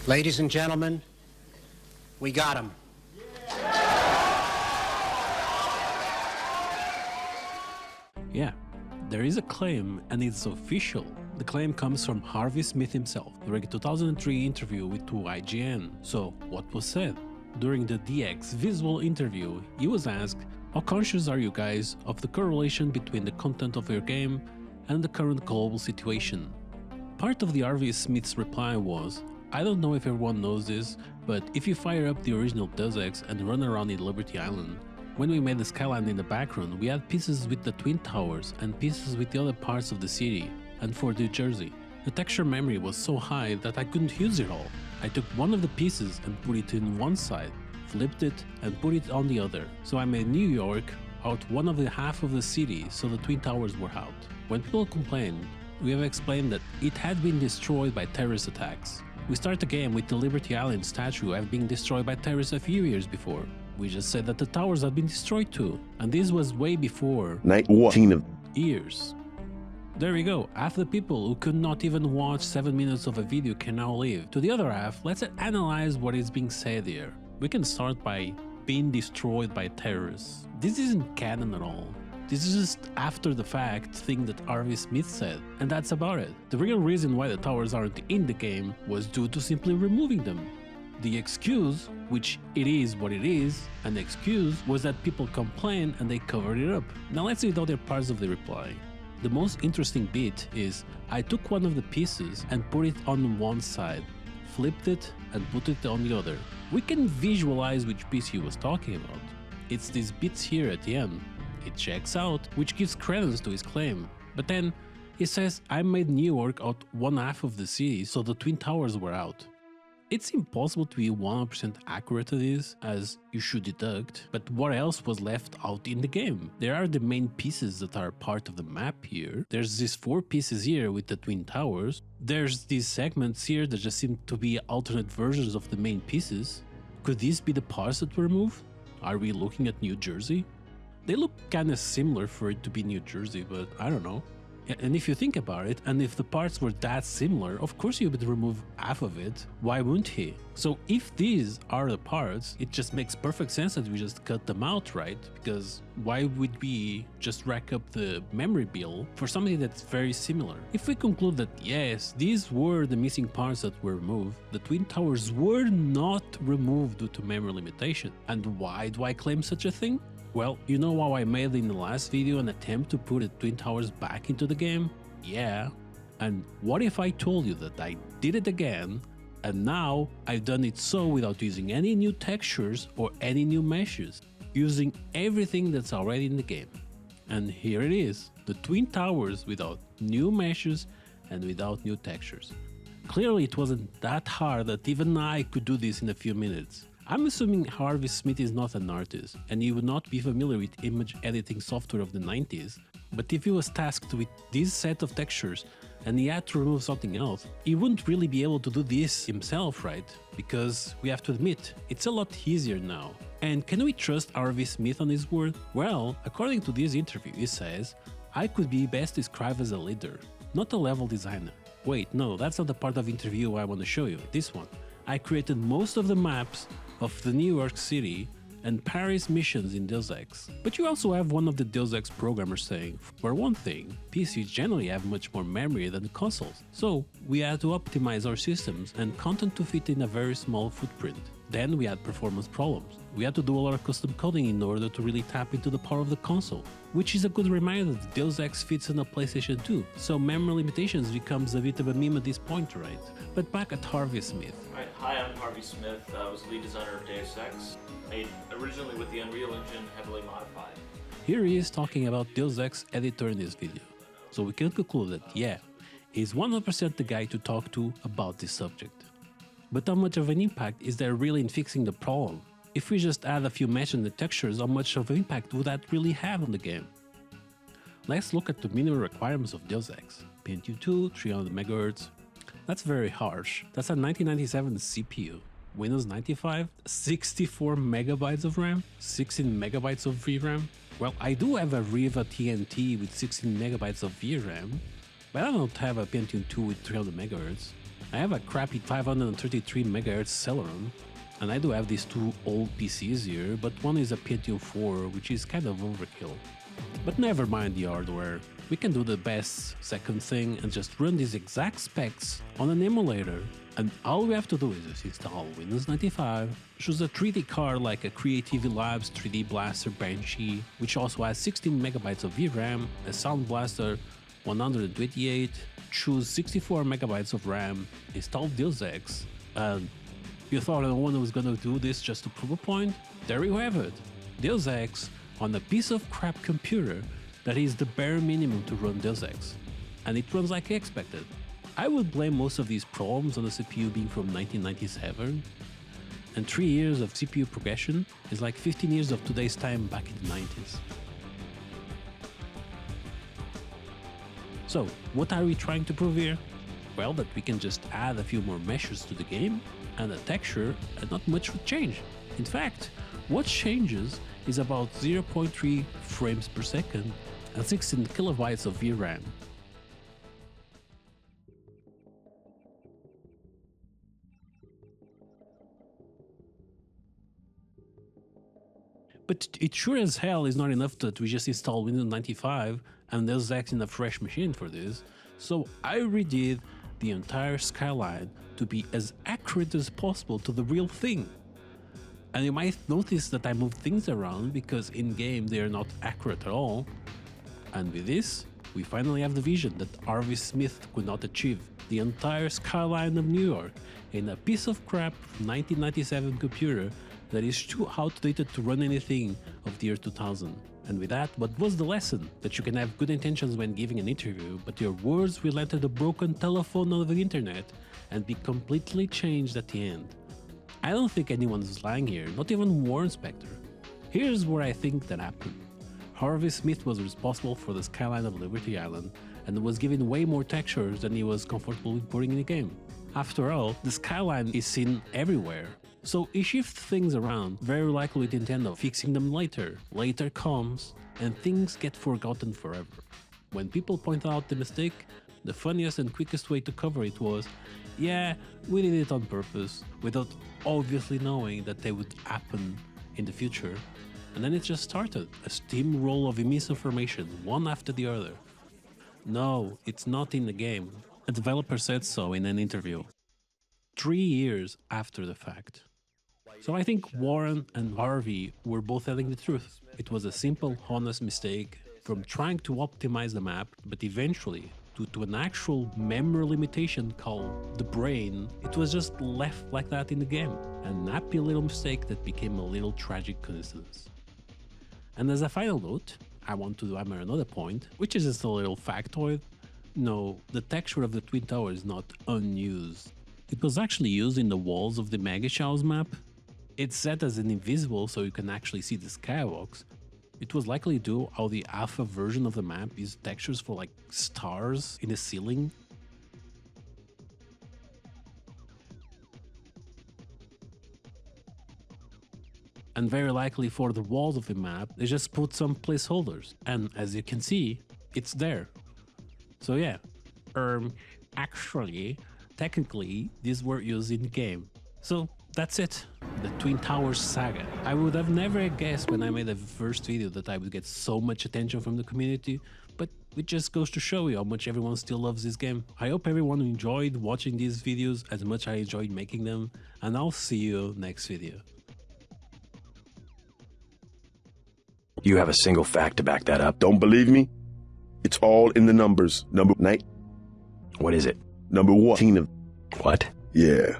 Ladies and gentlemen, we got him. Yeah, there is a claim and it's official. The claim comes from Harvey Smith himself during a 2003 interview with IGN. So, what was said? During the DX visual interview, he was asked, how conscious are you guys of the correlation between the content of your game and the current global situation? Part of the Harvey Smith's reply was, I don't know if everyone knows this, but if you fire up the original Deus Ex and run around in Liberty Island, when we made the skyline in the background, we had pieces with the Twin Towers and pieces with the other parts of the city and for New Jersey. The texture memory was so high that I couldn't use it all. I took one of the pieces and put it in one side, flipped it and put it on the other. So I made New York out one of the half of the city, so the Twin Towers were out. When people complained, we have explained that it had been destroyed by terrorist attacks. We start the game with the Liberty Island statue having been destroyed by terrorists a few years before. We just said that the towers had been destroyed too, and this was way before years. There we go, half the people who could not even watch 7 minutes of a video can now leave. To the other half, let's analyze what is being said here. We can start by being destroyed by terrorists. This isn't canon at all. This is just after the fact thing that Harvey Smith said, and that's about it. The real reason why the towers aren't in the game was due to simply removing them. The excuse, which it is what it is, an excuse, was that people complained and they covered it up. Now let's see the other parts of the reply. The most interesting bit is, I took one of the pieces and put it on one side, flipped it and put it on the other. We can visualize which piece he was talking about. It's these bits here at the end. It checks out, which gives credence to his claim. But then, he says, I made New York out one half of the city, so the Twin Towers were out. It's impossible to be 100% accurate at this, as you should deduct, but what else was left out in the game? There are the main pieces that are part of the map here. There's these 4 pieces here with the Twin Towers. There's these segments here that just seem to be alternate versions of the main pieces. Could these be the parts that were removed? Are we looking at New Jersey? They look kinda similar for it to be New Jersey, but I don't know. And if you think about it, and if the parts were that similar, of course you would remove half of it. Why wouldn't he? So if these are the parts, it just makes perfect sense that we just cut them out, right? Because why would we just rack up the memory bill for something that's very similar? If we conclude that yes, these were the missing parts that were removed, the Twin Towers were not removed due to memory limitation. And why do I claim such a thing? Well, you know how I made in the last video an attempt to put the Twin Towers back into the game? Yeah. And what if I told you that I did it again, and now I've done it so without using any new textures or any new meshes, using everything that's already in the game. And here it is, the Twin Towers without new meshes and without new textures. Clearly it wasn't that hard that even I could do this in a few minutes. I'm assuming Harvey Smith is not an artist, and he would not be familiar with image editing software of the 90s, but if he was tasked with this set of textures and he had to remove something else, he wouldn't really be able to do this himself, right? Because we have to admit, it's a lot easier now. And can we trust Harvey Smith on his word? Well, according to this interview, he says, I could be best described as a leader, not a level designer. Wait, no, that's not the part of interview I want to show you, this one. I created most of the maps of the New York City and Paris missions in Deus Ex. But you also have one of the Deus Ex programmers saying, for one thing, PCs generally have much more memory than consoles, so we had to optimize our systems and content to fit in a very small footprint. Then we had performance problems. We had to do a lot of custom coding in order to really tap into the power of the console, which is a good reminder that Deus Ex fits on a PlayStation 2, so memory limitations becomes a bit of a meme at this point, right? But back at Harvey Smith. Hi, I'm Harvey Smith. I was the lead designer of Deus Ex, made originally with the Unreal Engine, heavily modified. Here he is talking about Deus Ex editor in this video, so we can conclude that, yeah, he's 100% the guy to talk to about this subject. But how much of an impact is there really in fixing the problem? If we just add a few meshes and textures, how much of an impact would that really have on the game? Let's look at the minimum requirements of Deus Ex. Pentium 2, 300 MHz. That's very harsh. That's a 1997 CPU. Windows 95, 64 megabytes of RAM, 16 megabytes of VRAM. Well, I do have a Riva TNT with 16 megabytes of VRAM, but I don't have a Pentium 2 with 300 MHz. I have a crappy 533 MHz Celeron, and I do have these two old PCs here, but one is a Pentium 4, which is kind of overkill. But never mind the hardware, we can do the best second thing and just run these exact specs on an emulator. And all we have to do is just install Windows 95, choose a 3D card like a Creativity Labs 3D Blaster Banshee, which also has 16 MB of VRAM, a Sound Blaster 128, choose 64 MB of RAM, install Deus Ex, and you thought no one was gonna do this just to prove a point? There you have it, Deus Ex on a piece of crap computer that is the bare minimum to run Deus Ex, and it runs like expected. I would blame most of these problems on the CPU being from 1997, and 3 years of CPU progression is like 15 years of today's time back in the 90s. So, what are we trying to prove here? Well, that we can just add a few more meshes to the game and a texture and not much would change. In fact, what changes is about 0.3 frames per second and 16 kilobytes of VRAM. But it sure as hell is not enough that we just install Windows 95 and Deus Ex in a fresh machine for this, so I redid the entire skyline to be as accurate as possible to the real thing. And you might notice that I moved things around because in-game they are not accurate at all. And with this, we finally have the vision that Harvey Smith could not achieve. The entire skyline of New York in a piece of crap 1997 computer that is too outdated to run anything of the year 2000. And with that, what was the lesson? That you can have good intentions when giving an interview, but your words will enter the broken telephone of the internet and be completely changed at the end. I don't think anyone is lying here, not even Warren Spector. Here's where I think that happened. Harvey Smith was responsible for the skyline of Liberty Island and was given way more textures than he was comfortable with putting in the game. After all, the skyline is seen everywhere. So he shifts things around, very likely with the intent of fixing them later. Later comes, and things get forgotten forever. When people point out the mistake, the funniest and quickest way to cover it was, yeah, we did it on purpose, without obviously knowing that they would happen in the future. And then it just started, a steamroll of misinformation, one after the other. No, it's not in the game. A developer said so in an interview. 3 years after the fact. So I think Warren and Harvey were both telling the truth. It was a simple, honest mistake from trying to optimize the map, but eventually, due to an actual memory limitation called the brain, it was just left like that in the game. A nappy little mistake that became a little tragic coincidence. And as a final note, I want to hammer another point, which is just a little factoid. No, the texture of the Twin Towers is not unused. It was actually used in the walls of the Megashaw's map. It's set as an invisible so you can actually see the skywalks. It was likely due how the alpha version of the map used textures for like stars in the ceiling. And very likely for the walls of the map, they just put some placeholders. And as you can see, it's there. So yeah, actually, technically, these were used in the game. So that's it, the Twin Towers saga. I would have never guessed when I made the first video that I would get so much attention from the community, but it just goes to show you how much everyone still loves this game. I hope everyone enjoyed watching these videos as much as I enjoyed making them, and I'll see you next video. You have a single fact to back that up. Don't believe me? It's all in the numbers. Number 9. What is it? Number 1. What? Yeah.